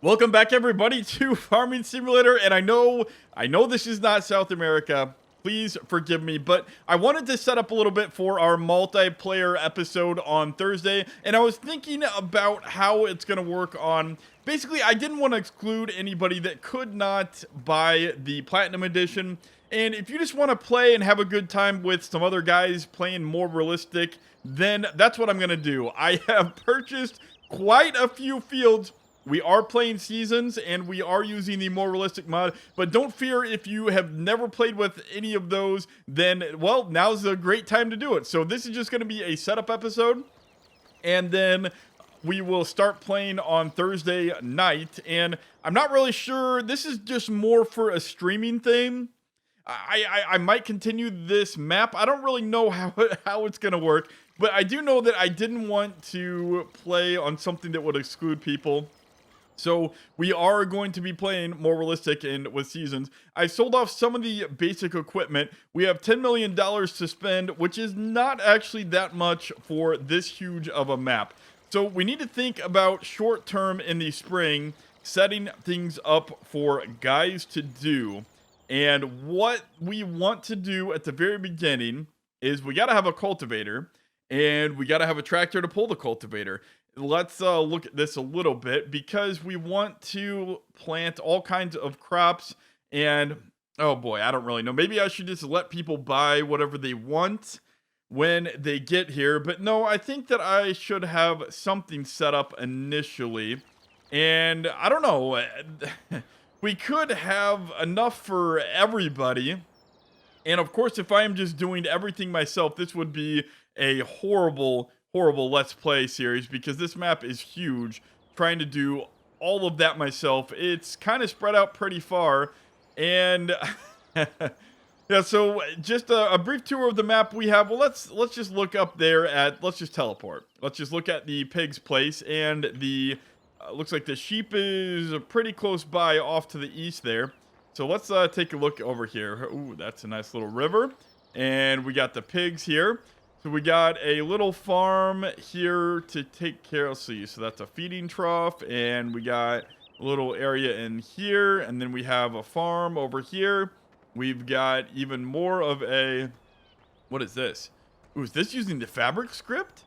Welcome back, everybody, to Farming Simulator. And I know this is not South America. Please forgive me, but I wanted to set up a little bit for our multiplayer episode on Thursday, and I was thinking about how it's going to work on. Basically, I didn't want to exclude anybody that could not buy the Platinum Edition. And if you just want to play and have a good time with some other guys playing more realistic, then that's what I'm going to do. I have purchased quite a few fields. We are playing seasons, and we are using the more realistic mod, but don't fear if you have never played with any of those, then, well, now's a great time to do it. So this is just going to be a setup episode, and then we will start playing on Thursday night, and I'm not really sure. This is just more for a streaming thing. I might continue this map. I don't really know how it's going to work, but I do know that I didn't want to play on something that would exclude people. So we are going to be playing more realistic and with seasons. I sold off some of the basic equipment. We have $10 million to spend, which is not actually that much for this huge of a map. So we need to think about short term in the spring, setting things up for guys to do. And what we want to do at the very beginning is we got to have a cultivator, and we got to have a tractor to pull the cultivator. Let's look at this a little bit, because we want to plant all kinds of crops, and oh boy, I don't really know. Maybe I should just let people buy whatever they want when they get here. But no, I think that I should have something set up initially. And I don't know. We could have enough for everybody. And of course, if I am just doing everything myself, this would be a horrible Let's Play series, because this map is huge. Trying to do all of that myself, it's kind of spread out pretty far. And yeah, so just a brief tour of the map we have. Well, let's just look up there at, let's just teleport. Let's just look at the pig's place, and the looks like the sheep is pretty close by off to the east there. So let's take a look over here. Ooh, that's a nice little river. And we got the pigs here. So we got a little farm here to take care of. Let's see, so that's a feeding trough, and we got a little area in here, and then we have a farm over here. We've got even more of a, what is this? Ooh, is this using the fabric script?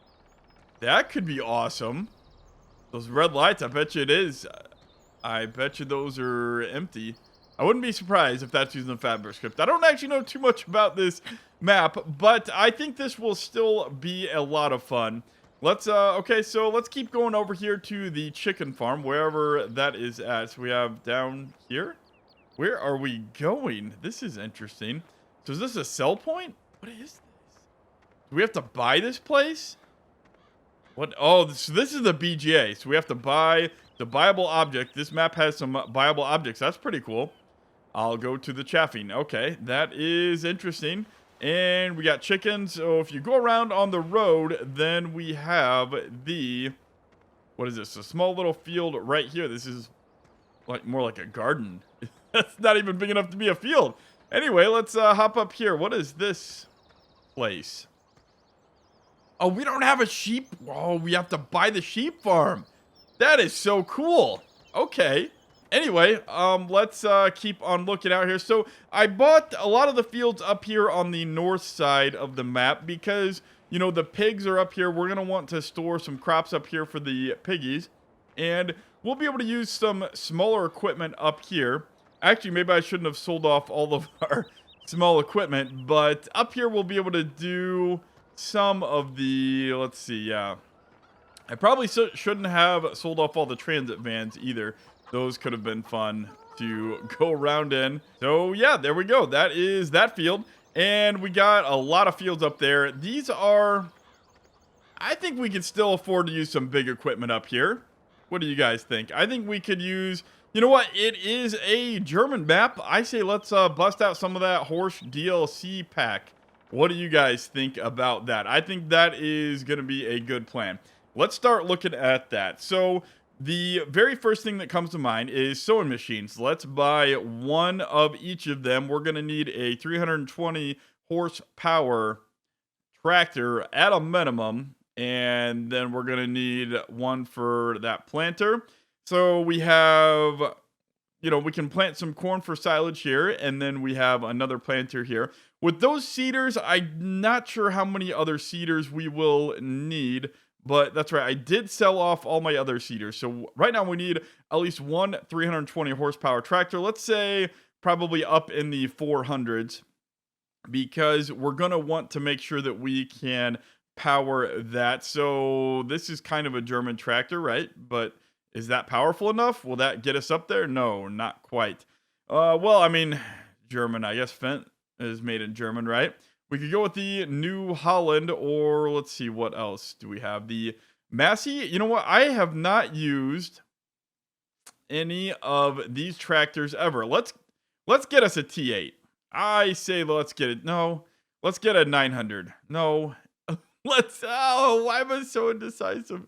That could be awesome. Those red lights, I bet you it is. I bet you those are empty. I wouldn't be surprised if that's using the fabric script. I don't actually know too much about this map, but I think this will still be a lot of fun. Let's okay, so let's keep going over here to the chicken farm, wherever that is at. So we have down here. Where are we going? This is interesting. So is this a sell point? What is this? Do we have to buy this place? What? Oh, so this is the BGA. So we have to buy the buyable object. This map has some buyable objects. That's pretty cool. I'll go to the chaffing. Okay, that is interesting. And we got chickens. So if you go around on the road, then we have the, what is this? A small little field right here. This is like more like a garden. That's not even big enough to be a field. Anyway, let's hop up here. What is this place? Oh, we don't have a sheep. Oh, we have to buy the sheep farm. That is so cool. Okay. Anyway, let's keep on looking out here. So I bought a lot of the fields up here on the north side of the map because, you know, the pigs are up here. We're going to want to store some crops up here for the piggies. And we'll be able to use some smaller equipment up here. Actually, maybe I shouldn't have sold off all of our small equipment. But up here, we'll be able to do some of the, let's see, yeah. I probably shouldn't have sold off all the transit vans either. Those could have been fun to go around in. So yeah, there we go. That is that field. And we got a lot of fields up there. These are, I think we can still afford to use some big equipment up here. What do you guys think? I think we could use, you know what? It is a German map. I say let's bust out some of that horse DLC pack. What do you guys think about that? I think that is going to be a good plan. Let's start looking at that. So the very first thing that comes to mind is sewing machines. Let's buy one of each of them. We're going to need a 320 horsepower tractor at a minimum. And then we're going to need one for that planter. So we have, we can plant some corn for silage here, and then we have another planter here. With those seeders, I'm not sure how many other seeders we will need, but that's right. I did sell off all my other seeders. So right now we need at least one 320 horsepower tractor. Let's say probably up in the 400s, because we're going to want to make sure that we can power that. So this is kind of a German tractor, right? But is that powerful enough? Will that get us up there? No, not quite. Well, I mean, German, I guess Fendt is made in German, right? We could go with the New Holland, or let's see, what else do we have? The Massey. You know what? I have not used any of these tractors ever. Let's get us a T8. I say let's get it. No, let's get a 900. No, why am I so indecisive?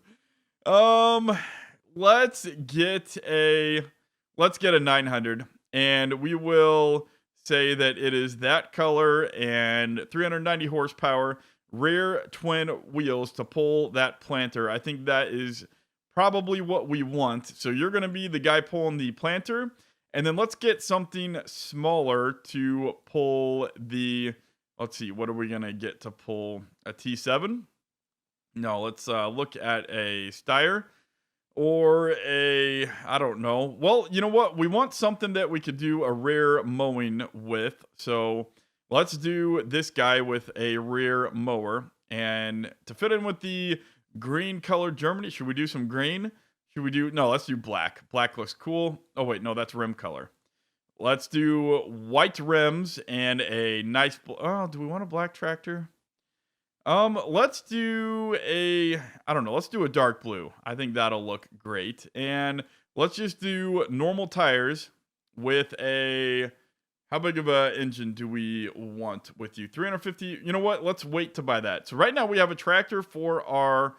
Let's get a 900, and we will say that it is that color and 390 horsepower, rear twin wheels to pull that planter. I think that is probably what we want. So you're going to be the guy pulling the planter, and then let's get something smaller to pull the, let's see, what are we going to get to pull? A T7? No, let's look at a Steyr. Or I don't know. Well, you know what? We want something that we could do a rear mowing with. So let's do this guy with a rear mower. And to fit in with the green colored Germany, should we do some green? No, let's do black. Black looks cool. Oh, wait, no, that's rim color. Let's do white rims and a nice, do we want a black tractor? Let's do let's do a dark blue. I think that'll look great. And let's just do normal tires with how big of a engine do we want with you? 350. You know what? Let's wait to buy that. So right now we have a tractor for our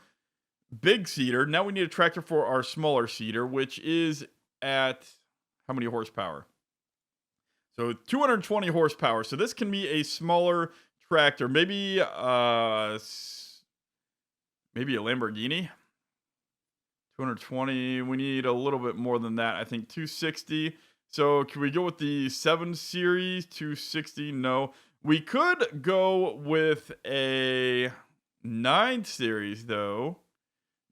big seeder. Now we need a tractor for our smaller seeder, which is at how many horsepower? So 220 horsepower. So this can be a smaller tractor, maybe a Lamborghini. 220. We need a little bit more than that. I think 260. So can we go with the 7 Series? 260? No. We could go with a 9 Series though.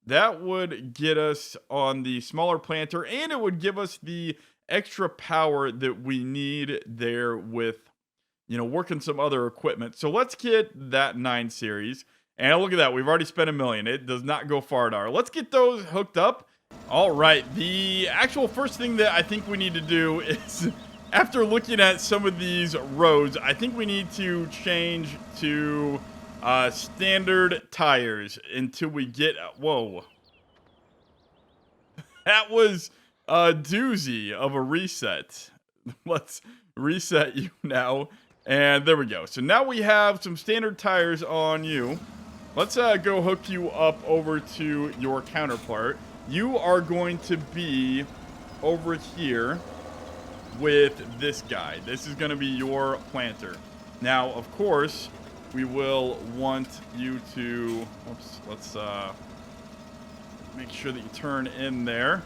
That would get us on the smaller planter, and it would give us the extra power that we need there with working some other equipment. So let's get that 9 Series. And look at that. We've already spent $1 million. It does not go far at all. Let's get those hooked up. All right. The actual first thing that I think we need to do is, after looking at some of these roads, I think we need to change to standard tires until we get... Whoa. That was a doozy of a reset. Let's reset you now. And there we go. So now we have some standard tires on you. Let's go hook you up over to your counterpart. You are going to be over here with this guy. This is going to be your planter. Now, of course, we will want you to... Oops, let's make sure that you turn in there.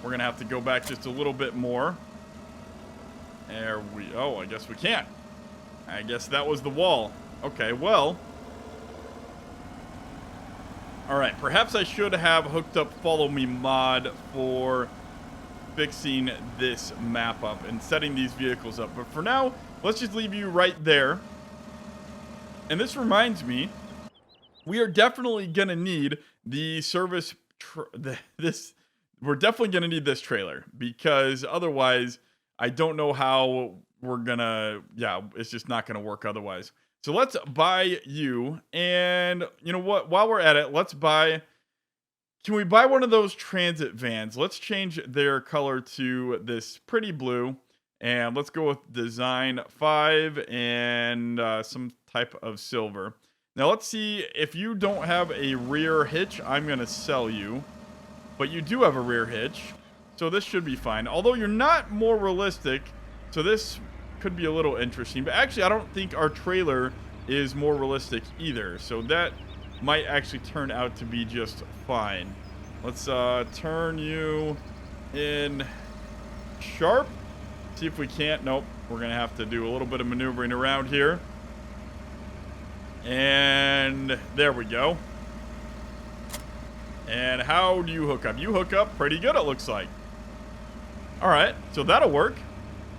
We're going to have to go back just a little bit more. There we... Oh, I guess we can't. I guess that was the wall. Okay, well. Alright, perhaps I should have hooked up Follow Me mod for fixing this map up and setting these vehicles up. But for now, let's just leave you right there. And this reminds me, we are definitely going to need the service... We're definitely going to need this trailer, because otherwise, I don't know how... we're gonna, it's just not gonna work otherwise. So let's buy you, and you know what, while we're at it, can we buy one of those transit vans? Let's change their color to this pretty blue, and let's go with design 5 and some type of silver. Now let's see, if you don't have a rear hitch, I'm gonna sell you, but you do have a rear hitch, so this should be fine. Although you're not more realistic, so this could be a little interesting. But actually, I don't think our trailer is more realistic either. So that might actually turn out to be just fine. Let's turn you in sharp. See if we can't. Nope. We're going to have to do a little bit of maneuvering around here. And there we go. And how do you hook up? You hook up pretty good, it looks like. All right, so that'll work.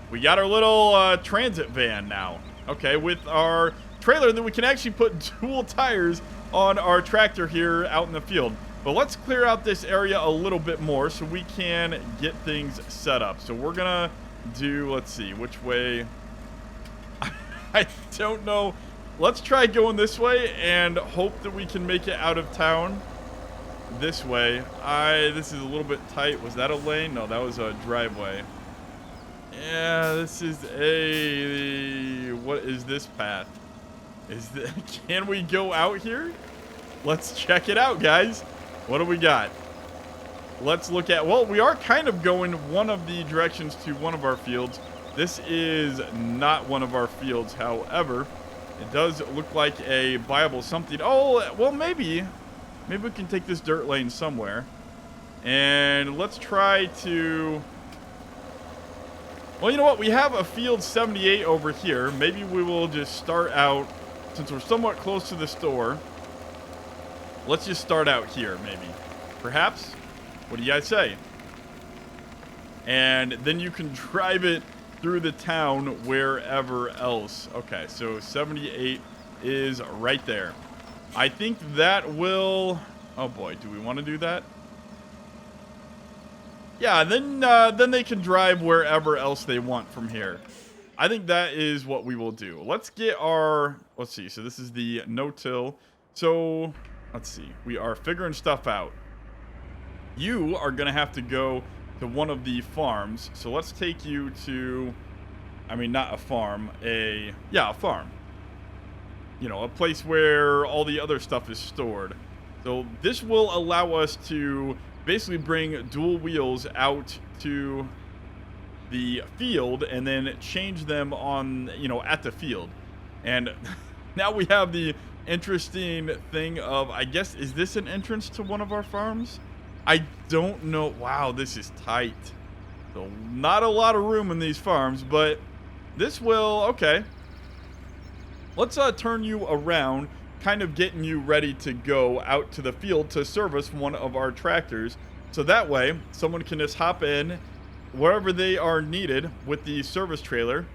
We got our little transit van now. Okay, with our trailer that we can actually put dual tires on our tractor here out in the field. But let's clear out this area a little bit more so we can get things set up. So we're going to do, let's see, which way? I don't know. Let's try going this way and hope that we can make it out of town this way. This is a little bit tight. Was that a lane? No, that was a driveway. Yeah, this is what is this path? Can we go out here? Let's check it out, guys. What do we got? Let's look at, well, we are kind of going one of the directions to one of our fields. This is not one of our fields, however. It does look like a viable something. Oh, well, maybe we can take this dirt lane somewhere. And let's try to... Well, you know what? We have a field 78 over here. Maybe we will just start out, since we're somewhat close to the store. Let's just start out here, maybe. Perhaps? What do you guys say? And then you can drive it through the town wherever else. Okay, so 78 is right there. I think that will... Oh boy, do we want to do that? Yeah, then they can drive wherever else they want from here. I think that is what we will do. Let's get our... Let's see, so this is the no-till. So, let's see. We are figuring stuff out. You are going to have to go to one of the farms. So let's take you to, I mean, not a farm, a farm. You know, a place where all the other stuff is stored. So this will allow us to basically bring dual wheels out to the field and then change them on, you know, at the field. And now we have the interesting thing of, I guess, is this an entrance to one of our farms? I don't know. Wow, this is tight. So not a lot of room in these farms, but this will, okay. Let's turn you around, kind of getting you ready to go out to the field to service one of our tractors. So that way, someone can just hop in wherever they are needed with the service trailer,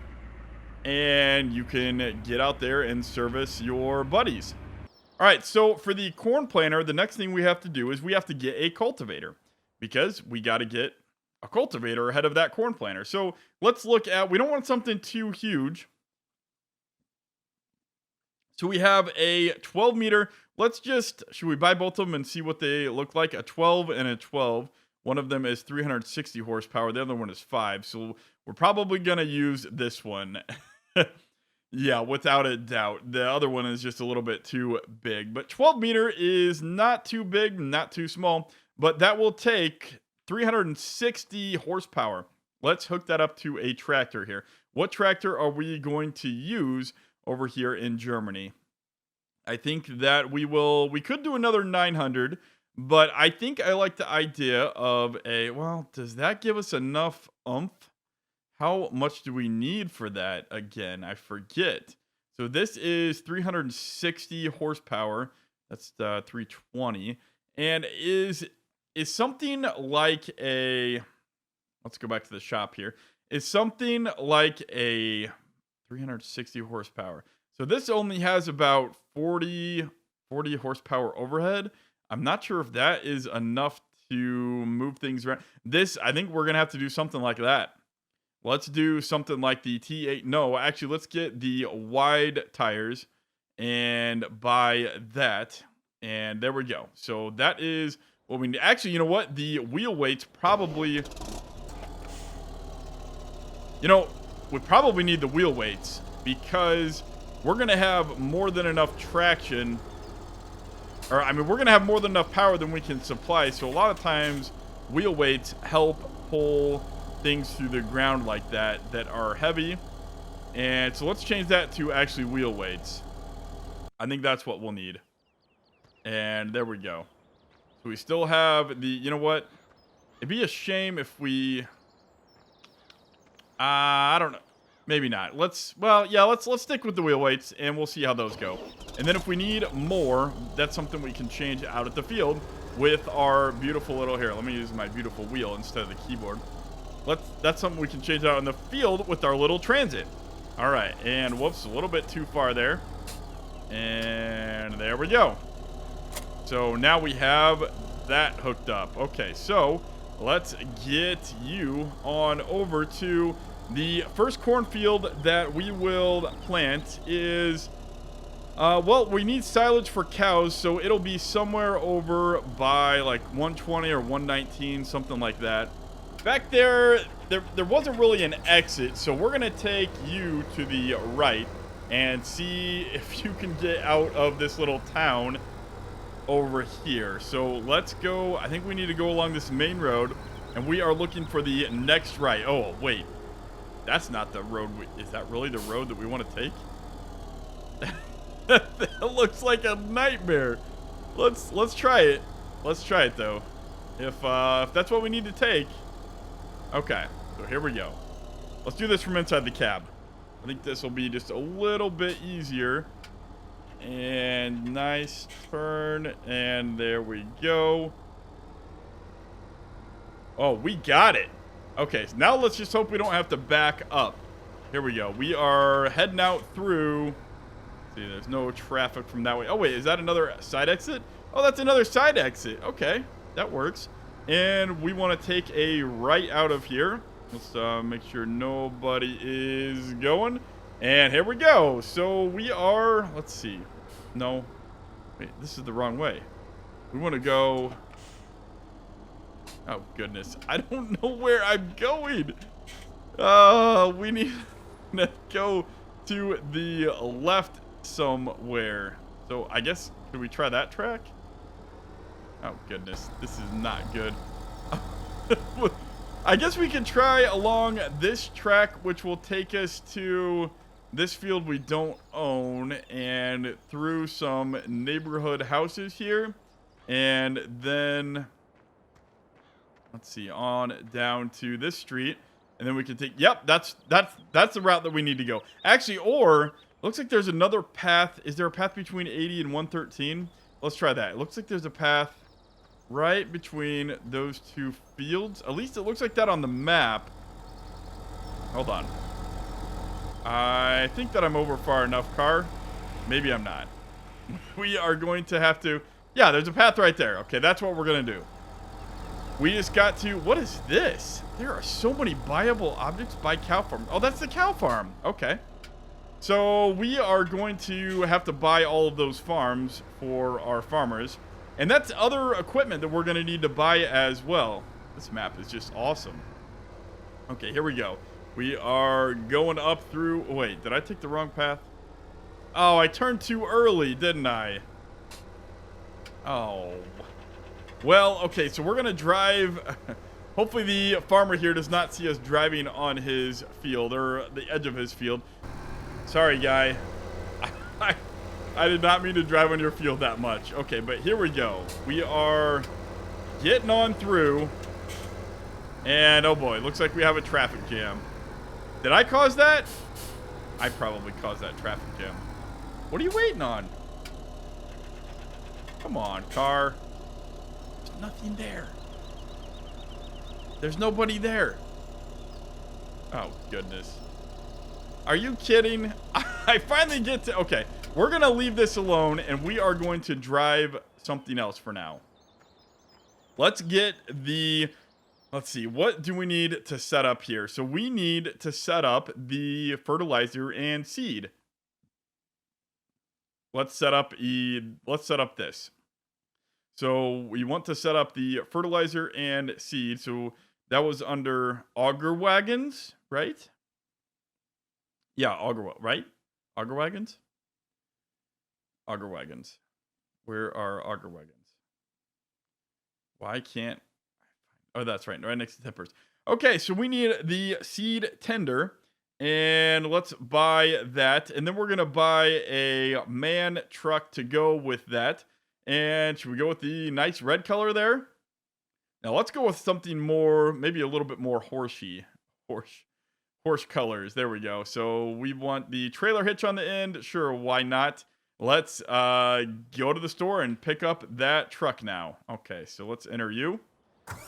and you can get out there and service your buddies. All right, so for the corn planter, the next thing we have to do is we have to get a cultivator, because we got to get a cultivator ahead of that corn planter. So let's look at, we don't want something too huge. So we have a 12 meter. Let's just, should we buy both of them and see what they look like? A 12 and a 12. One of them is 360 horsepower. The other one is 5. So we're probably going to use this one. Yeah, without a doubt. The other one is just a little bit too big. But 12 meter is not too big, not too small. But that will take 360 horsepower. Let's hook that up to a tractor here. What tractor are we going to use over here in Germany? I think that we could do another 900. But I think I like the idea of a, well, does that give us enough oomph? How much do we need for that? Again, I forget. So this is 360 horsepower. That's 320. And is something like a, let's go back to the shop here. Is something like a 360 horsepower. So this only has about 40 horsepower overhead. I'm not sure if that is enough to move things around. This, I think we're going to have to do something like that. Let's do something like the T8. No, actually, let's get the wide tires and buy that. And there we go. So that is what we need. Actually, you know what? The wheel weights probably... You know, we probably need the wheel weights because we're going to have more than enough traction. Or, I mean, we're going to have more than enough power than we can supply. So a lot of times, wheel weights help pull things through the ground like that are heavy. And so let's change that to actually wheel weights. I think that's what we'll need. And there we go. So we still have the, you know what? It'd be a shame if we... I don't know. Maybe not. Well, yeah, let's stick with the wheel weights, and we'll see how those go. And then if we need more, that's something we can change out at the field with our beautiful little... Here, let me use my beautiful wheel instead of the keyboard. That's something we can change out in the field with our little transit. All right, and whoops, a little bit too far there. And there we go. So now we have that hooked up. Okay, so let's get you on over to the first cornfield that we will plant is, well, we need silage for cows, so it'll be somewhere over by like 120 or 119, something like that. Back there wasn't really an exit, so we're going to take you to the right and see if you can get out of this little town over here. So let's go. I think we need to go along this main road, and we are looking for the next right. Oh, wait. That's not the road. Is that really the road that we want to take? That looks like a nightmare. Let's try it. Let's try it, though. If that's what we need to take. Okay, so here we go. Let's do this from inside the cab. I think this will be just a little bit easier. And nice turn, and there we go. Oh, we got it. Okay, so now let's just hope we don't have to back up. Here we go. We are heading out through. See, there's no traffic from that way. Oh, wait, is that another side exit? Oh, that's another side exit. Okay, that works. And we want to take a right out of here. Let's make sure nobody is going. And here we go. So we are, let's see. No. Wait, this is the wrong way. We want to go. Oh, goodness. I don't know where I'm going. We need to go to the left somewhere. So I guess, can we try that track? Oh, goodness. This is not good. I guess we can try along this track, which will take us to this field we don't own and through some neighborhood houses here. And then, let's see, on down to this street. And then we can take, yep, that's the route that we need to go. Actually, or, looks like there's another path. Is there a path between 80 and 113? Let's try that. It looks like there's a path right between those two fields. At least it looks like that on the map. Hold on. I think that I'm over far enough, car. Maybe I'm not. We are going to have to... Yeah, there's a path right there. Okay, that's what we're going to do. We just got to... What is this? There are so many buyable objects by cow farm. Oh, that's the cow farm. Okay. So we are going to have to buy all of those farms for our farmers. And that's other equipment that we're going to need to buy as well. This map is just awesome. Okay, here we go. We are going up through... Oh, wait, did I take the wrong path? Oh, I turned too early, didn't I? Oh. Well, okay, so we're going to drive... Hopefully the farmer here does not see us driving on his field or the edge of his field. Sorry, guy. I did not mean to drive on your field that much. Okay, but here we go. We are getting on through. And, oh boy, looks like we have a traffic jam. Did I cause that? I probably caused that traffic jam. What are you waiting on? Come on, car. There's nothing there. There's nobody there. Oh, goodness. Are you kidding? I finally get to... Okay, we're going to leave this alone, and we are going to drive something else for now. Let's get the... Let's see. What do we need to set up here? So we need to set up the fertilizer and seed. Let's set up this. So we want to set up the fertilizer and seed. So that was under auger wagons, right? Yeah, right? Auger wagons? Auger wagons. Where are auger wagons? Why can't... Oh, that's right. Right next to tippers. Okay, so we need the seed tender. And let's buy that. And then we're going to buy a man truck to go with that. And should we go with the nice red color there? Now let's go with something more, maybe a little bit more horsey. Horse, horse colors. There we go. So we want the trailer hitch on the end. Sure, why not? Let's go to the store and pick up that truck now. Okay, so let's enter you.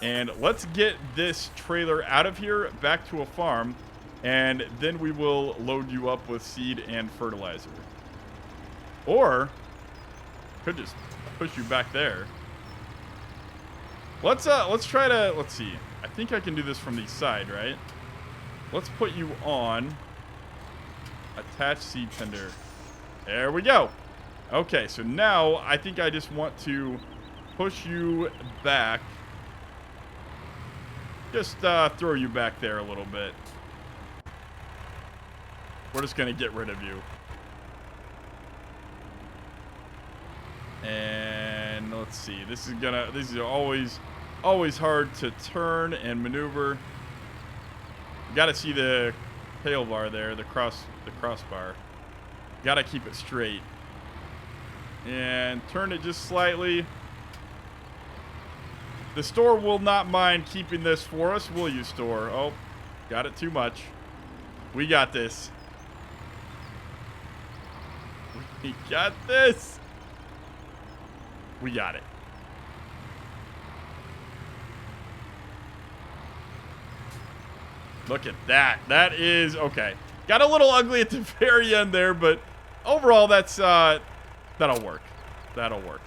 And let's get this trailer out of here, back to a farm, and then we will load you up with seed and fertilizer. Or could just push you back there. Let's try to, let's see. I think I can do this from the side, right? Let's put you on attach seed tender. There we go. Okay, so now I think I just want to push you back. Just throw you back there a little bit. We're just gonna get rid of you. And let's see. These are always hard to turn and maneuver. You gotta see the tail bar there, the crossbar. Gotta keep it straight. And turn it just slightly. The store will not mind keeping this for us, will you, store? Oh, got it too much. We got this. We got this. We got it. Look at that. That is okay. Got a little ugly at the very end there, but overall, that'll work. That'll work.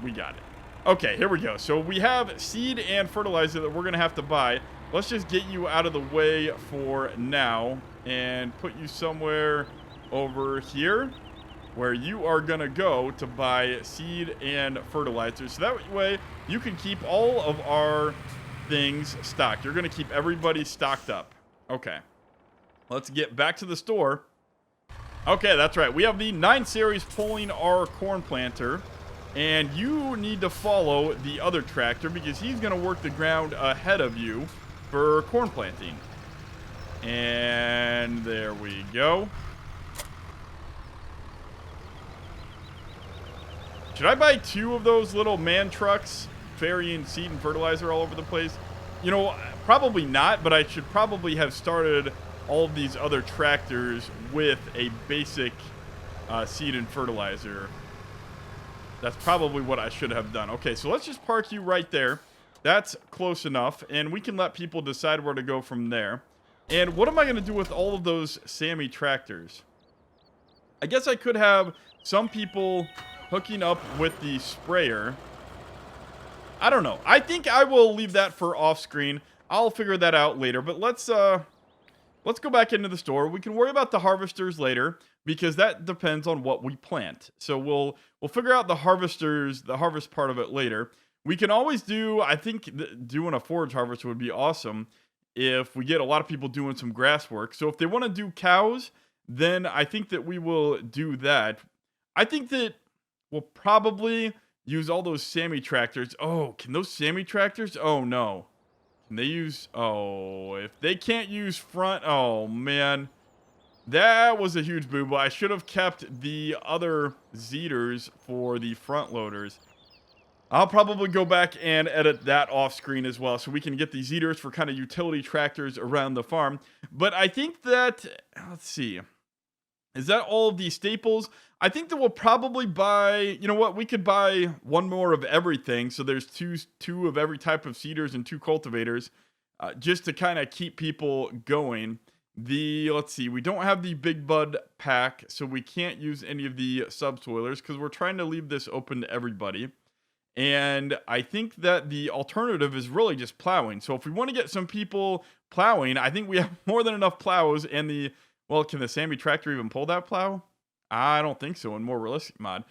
We got it. Okay, here we go. So we have seed and fertilizer that we're going to have to buy. Let's just get you out of the way for now and put you somewhere over here where you are going to go to buy seed and fertilizer. So that way you can keep all of our things stocked. You're going to keep everybody stocked up. Okay. Let's get back to the store. Okay, that's right. We have the 9 series pulling our corn planter. And you need to follow the other tractor because he's going to work the ground ahead of you for corn planting. And there we go. Should I buy 2 of those little man trucks ferrying seed and fertilizer all over the place? You know, probably not, but I should probably have started all of these other tractors with a basic seed and fertilizer. That's probably what I should have done. Okay, so let's just park you right there. That's close enough, and we can let people decide where to go from there. And what am I going to do with all of those Sammy tractors? I guess I could have some people hooking up with the sprayer. I don't know. I think I will leave that for off screen. I'll figure that out later, but let's go back into the store. We can worry about the harvesters later because that depends on what we plant. So we'll figure out the harvest part of it later. We can always do, I think doing a forage harvest would be awesome if we get a lot of people doing some grass work. So if they want to do cows, then I think that we will do that. I think that we'll probably use all those Sammy tractors. Oh, can those Sammy tractors? Oh, no. Can they use... Oh, if they can't use front... Oh, man. That was a huge boo-boo. I should have kept the other Zeters for the front loaders. I'll probably go back and edit that off screen as well so we can get the Zeters for kind of utility tractors around the farm. But I think that... Let's see. Is that all of the staples? I think that we'll probably buy... You know what? We could buy 1 more of everything. So there's two of every type of seeders and 2 cultivators. Just to kind of keep people going. Let's see, we don't have the Big Bud pack, so we can't use any of the subsoilers because we're trying to leave this open to everybody. And I think that the alternative is really just plowing. So if we want to get some people plowing, I think we have more than enough plows. And well, can the Sammy tractor even pull that plow? I don't think so in more realistic mod.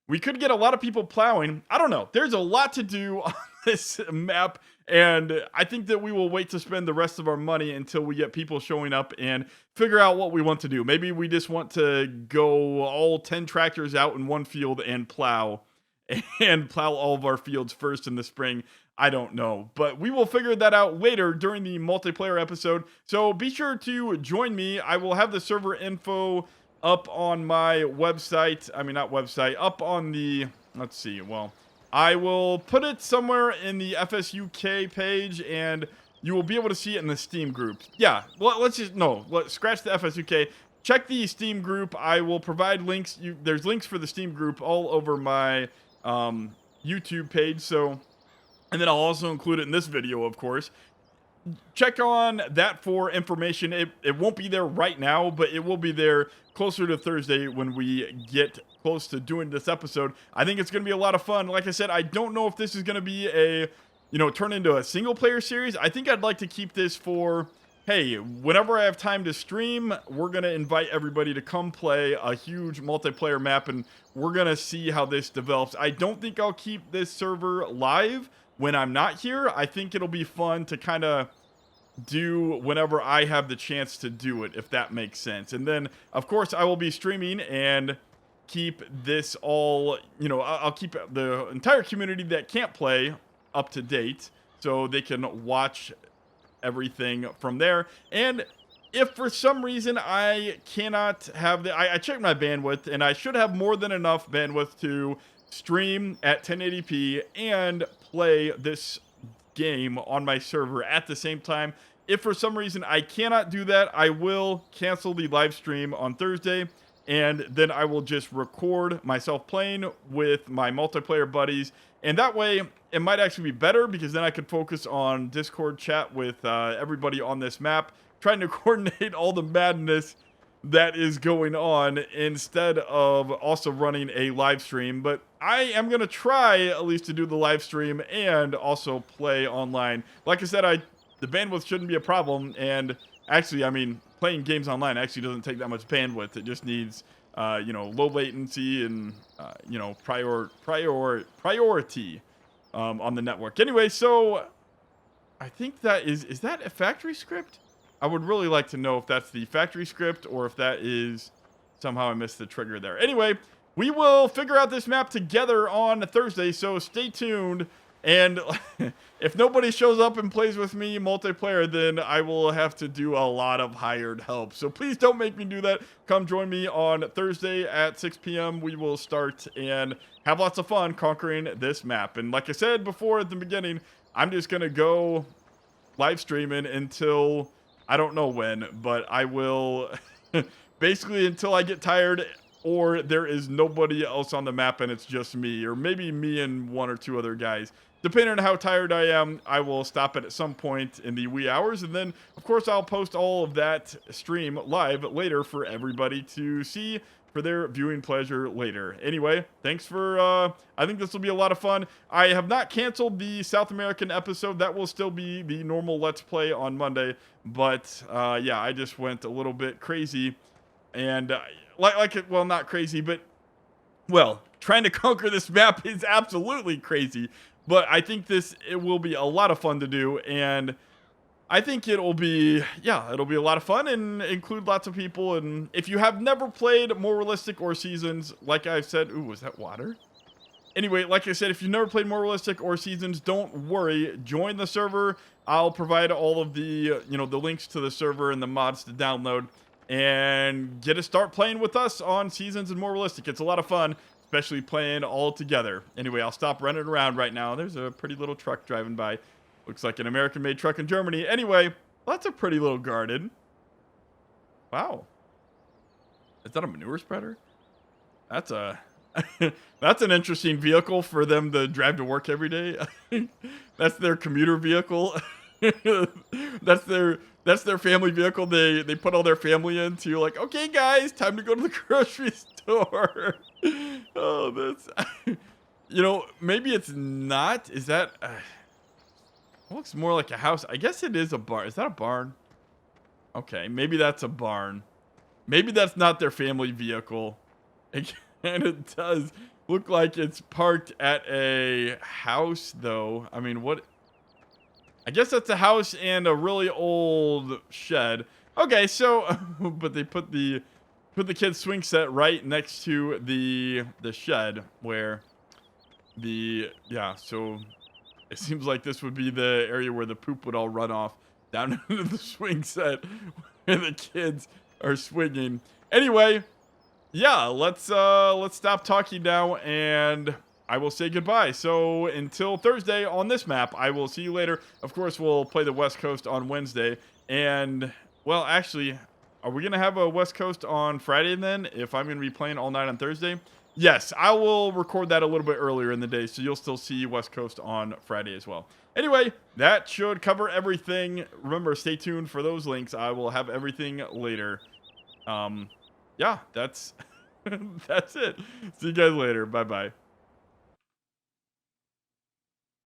We could get a lot of people plowing. I don't know. There's a lot to do on this map. And I think that we will wait to spend the rest of our money until we get people showing up and figure out what we want to do. Maybe we just want to go all 10 tractors out in one field and plow all of our fields first in the spring. I don't know, but we will figure that out later during the multiplayer episode. So be sure to join me. I will have the server info up on my website. I mean, not website, up on the, let's see. Well, I will put it somewhere in the FSUK page, and you will be able to see it in the Steam group. Yeah, let's scratch the FSUK. Check the Steam group. I will provide links. There's links for the Steam group all over my YouTube page. So, and then I'll also include it in this video, of course. Check on that for information. It won't be there right now, but it will be there closer to Thursday when we get close to doing this episode. I think it's going to be a lot of fun. Like I said, I don't know if this is going to be turn into a single player series. I think I'd like to keep this for, hey, whenever I have time to stream, we're going to invite everybody to come play a huge multiplayer map, and we're going to see how this develops. I don't think I'll keep this server live when I'm not here. I think it'll be fun to kind of do whenever I have the chance to do it, if that makes sense. And then, of course, I will be streaming and keep this all, I'll keep the entire community that can't play up to date so they can watch everything from there. And if for some reason I cannot have I checked my bandwidth, and I should have more than enough bandwidth to stream at 1080p and play this game on my server at the same time. If for some reason I cannot do that, I will cancel the live stream on Thursday, and then I will just record myself playing with my multiplayer buddies. And that way, it might actually be better, because then I could focus on Discord chat with everybody on this map, trying to coordinate all the madness that is going on instead of also running a live stream. But I am going to try at least to do the live stream and also play online. Like I said, the bandwidth shouldn't be a problem. And actually, I mean, playing games online actually doesn't take that much bandwidth. It just needs, low latency and, priority on the network. Anyway, so I think that is that a factory script? I would really like to know if that's the factory script or if that is somehow I missed the trigger there. Anyway, we will figure out this map together on Thursday, so stay tuned. And if nobody shows up and plays with me multiplayer, then I will have to do a lot of hired help. So please don't make me do that. Come join me on Thursday at 6 p.m. We will start and have lots of fun conquering this map. And like I said before at the beginning, I'm just going to go live streaming until I don't know when, but I will basically until I get tired or there is nobody else on the map and it's just me, or maybe me and one or two other guys. Depending on how tired I am, I will stop it at some point in the wee hours, and then, of course, I'll post all of that stream live later for everybody to see for their viewing pleasure later. Anyway, thanks for, I think this will be a lot of fun. I have not canceled the South American episode. That will still be the normal Let's Play on Monday, but, yeah, I just went a little bit crazy, and, well, not crazy, but, well, trying to conquer this map is absolutely crazy. But I think it will be a lot of fun to do, and I think it'll be a lot of fun and include lots of people. And if you have never played More Realistic or Seasons, like I've said, ooh, was that water? Anyway, like I said, if you've never played More Realistic or Seasons, don't worry. Join the server. I'll provide all of the, the links to the server and the mods to download, and get to start playing with us on Seasons and More Realistic. It's a lot of fun, especially playing all together. Anyway, I'll stop running around right now. There's a pretty little truck driving by. Looks like an American-made truck in Germany. Anyway, that's a pretty little garden. Wow. Is that a manure spreader? That's that's an interesting vehicle for them to drive to work every day. That's their commuter vehicle. That's their family vehicle. They put all their family into, like, okay, guys, time to go to the grocery store. Oh, that's, maybe it's not. Is that, it looks more like a house. I guess it is a barn. Is that a barn? Okay, maybe that's a barn. Maybe that's not their family vehicle. And it does look like it's parked at a house, though. I mean, what? I guess that's a house and a really old shed. Okay, so, but they put the kid's swing set right next to the shed where so it seems like this would be the area where the poop would all run off down into the swing set where the kids are swinging. Anyway, yeah, let's stop talking now, and I will say goodbye. So until Thursday on this map, I will see you later. Of course, we'll play the West Coast on Wednesday. And, well, actually, are we going to have a West Coast on Friday then, if I'm going to be playing all night on Thursday? Yes, I will record that a little bit earlier in the day, so you'll still see West Coast on Friday as well. Anyway, that should cover everything. Remember, stay tuned for those links. I will have everything later. Yeah, that's that's it. See you guys later. Bye-bye.